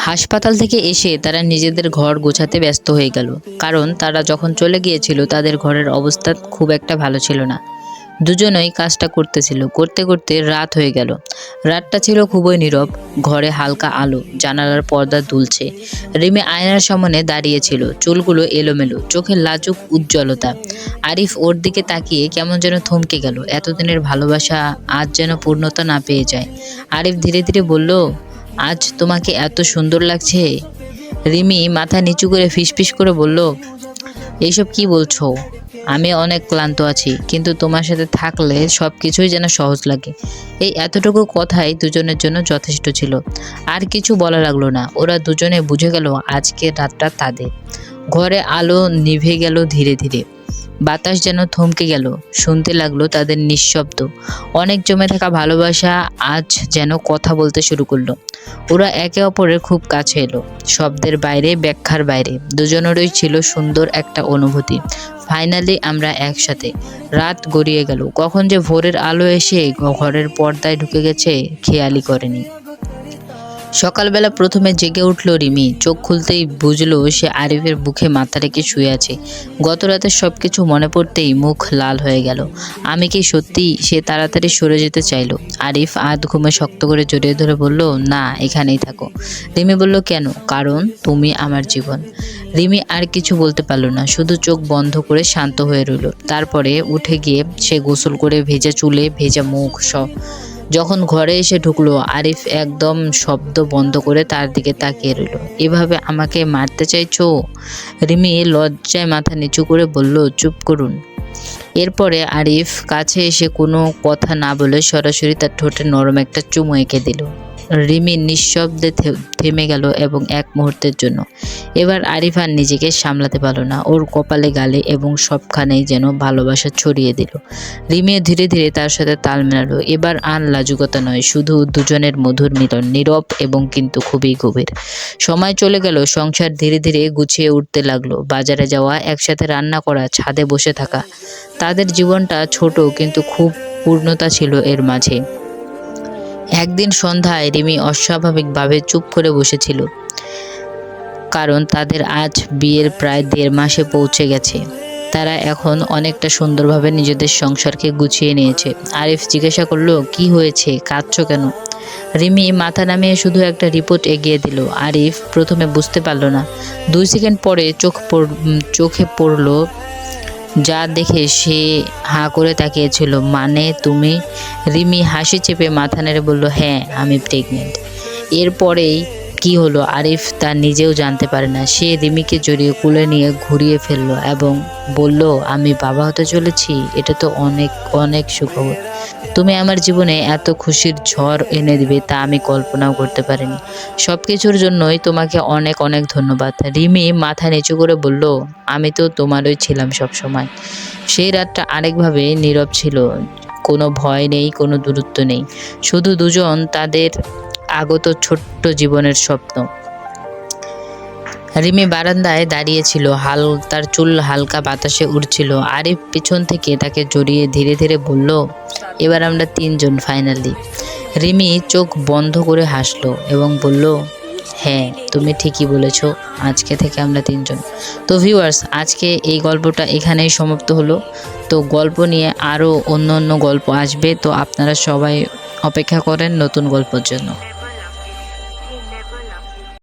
হাসপাতাল থেকে এসে তারা নিজেদের ঘর গোছাতে ব্যস্ত হয়ে গেল, কারণ তারা যখন চলে গিয়েছিল তাদের ঘরের অবস্থা খুব একটা ভালো ছিল না। দুজনেই কাজটা করতেছিল, করতে করতে রাত হয়ে গেল। রাতটা ছিল খুবই নীরব। ঘরে হালকা আলো, জানালার পর্দা দুলছে। রিমি আয়নার সামনে দাঁড়িয়েছিল, চুলগুলো এলোমেলো, চোখে লাজুক উজ্জ্বলতা। আরিফ ওর দিকে তাকিয়ে কেমন যেন থমকে গেল। এতদিনের ভালোবাসা আজ যেন পূর্ণতা না পেয়ে যায়। আরিফ ধীরে ধীরে বলল, আজ তোমাকে এত সুন্দর লাগছে। রিমি মাথা নিচু করে ফিসফিস করে বলল, এইসব কি বলছো? আমি অনেক ক্লান্ত আছি, কিন্তু তোমার সাথে থাকলে সব কিছুই যেন সহজ লাগে। এই এতটুকু কথাই দুজনের জন্য যথেষ্ট ছিল। আর কিছু বলা লাগলো না। ওরা দুজনে বুঝে গেল আজকের রাতটা তাদের। ঘরে আলো নিভে গেল ধীরে ধীরে। বাতাস যেন থমকে গেল। শুনতে লাগলো তাদের নিঃশব্দ। অনেক জমে থাকা ভালোবাসা আজ যেন কথা বলতে শুরু করলো। ওরা একে অপরের খুব কাছে এলো। শব্দের বাইরে, ব্যাখ্যার বাইরে। দুজনেরই ছিল সুন্দর একটা অনুভূতি। ফাইনালি আমরা একসাথে। রাত গড়িয়ে গেল। কখন যে ভোরের আলো এসে ঘরের পর্দায় ঢুকে গেছে খেয়ালই করেনি। সকালবেলা প্রথমে জেগে উঠল রিমি। চোখ খুলতেই বুঝলো সে আরিফের বুকে মাথা রেখে শুয়ে আছে। গত রাতে সবকিছু মনে পড়তেই মুখ লাল হয়ে গেল। আমি কি সত্যি? সে তাড়াতাড়ি সরে যেতে চাইলো। আরিফ আধ ঘুমে শক্ত করে জড়িয়ে ধরে বলল, না, এখানেই থাকো। রিমি বলল, কেন? কারণ তুমি আমার জীবন। রিমি আর কিছু বলতে পারল না, শুধু চোখ বন্ধ করে শান্ত হয়ে রইল। তারপরে উঠে গিয়ে সে গোসল করে ভেজা চুলে ভেজা মুখ যখন ঘরে এসে ঢুকলো, আরিফ একদম শব্দ বন্ধ করে তার দিকে তাকিয়ে রইল। এভাবে আমাকে মারতে চাইছো? রিমি লজ্জায় মাথা নিচু করে বলল, চুপ করুন। এরপরে আরিফ কাছে এসে কোনো কথা না বলে সরাসরি তার ঠোঁটে নরম একটা চুমু এঁকে দিল। রিমি নিঃশব্দে থেমে গেল এবং এক মুহূর্তের জন্য। এবার আরিফ আর নিজেকে সামলাতে পারল না। ওর কপালে, গালে এবং সবখানেই যেন ভালোবাসা ছড়িয়ে দিল। রিমিও ধীরে ধীরে তার সাথে তাল মেলালো। এবার আর লাজুকতা নয়, শুধু দুজনের মধুর মিলন, নীরব এবং কিন্তু খুবই গভীর। সময় চলে গেল। সংসার ধীরে ধীরে গুছিয়ে উঠতে লাগলো। বাজারে যাওয়া, একসাথে রান্না করা, ছাদে বসে থাকা। তাদের জীবনটা ছোট, কিন্তু খুব পূর্ণতা ছিল এর মাঝে। একদিন সন্ধ্যায় রিমি অস্বাভাবিকভাবে চুপ করে বসেছিল, কারণ তাদের আজ বিয়ের প্রায় 1.5 মাসে পৌঁছে গেছে। তারা এখন অনেকটা সুন্দরভাবে নিজেদের সংসারকে গুছিয়ে নিয়েছে। আরিফ জিজ্ঞাসা করলো, কি হয়েছে? কাঁদছো কেন? রিমি মাথা নামিয়ে শুধু একটা রিপোর্ট এগিয়ে দিল। আরিফ প্রথমে বুঝতে পারল না। 2 সেকেন্ড পরে চোখে পড়ল যা দেখে সে হাঁ করে তাকিয়েছিল। মানে তুমি? রিমি হাসি চেপে মাথা নেড়ে বলল, হ্যাঁ, আমি প্রেগনেন্ট। এরপরেই কি হলো আরিফ তা নিজেও জানতে পারে না। সে রিমিকে জড়িয়ে কোলে নিয়ে ঘুরিয়ে ফেললো এবং বলল, আমি বাবা হতে চলেছি। এটা তো অনেক অনেক সুখবর। তুমি আমার জীবনে এত খুশির ঝড় এনে দিবে তা আমি কল্পনাও করতে পারিনি। সব কিছুর জন্যই তোমাকে অনেক অনেক ধন্যবাদ। রিমি মাথা নিচু করে বলল, আমি তো তোমারই ছিলাম সব সময়। সেই রাতটা আরেকভাবে নীরব ছিল। কোনো ভয় নেই, কোনো দূরত্ব নেই, শুধু দুজন, তাদের আগত ছোট্ট জীবনের স্বপ্ন। রিমি বারান্দায় দাঁড়িয়েছিল, তার চুল হালকা বাতাসে উড়ছিল। আরিফ পিছন থেকে তাকে জড়িয়ে ধীরে ধীরে বলল, এবার আমরা 3 জন ফাইনালি। রিমি চোখ বন্ধ করে হাসলো এবং বলল, হ্যাঁ, তুমি ঠিকই বলেছ, আজকে থেকে আমরা 3 জন। তো ভিউয়ার্স, আজকে এই গল্পটা এখানেই সমাপ্ত হলো। তো গল্প নিয়ে আরও অন্য অন্য গল্প আসবে, তো আপনারা সবাই অপেক্ষা করেন নতুন গল্পের জন্য।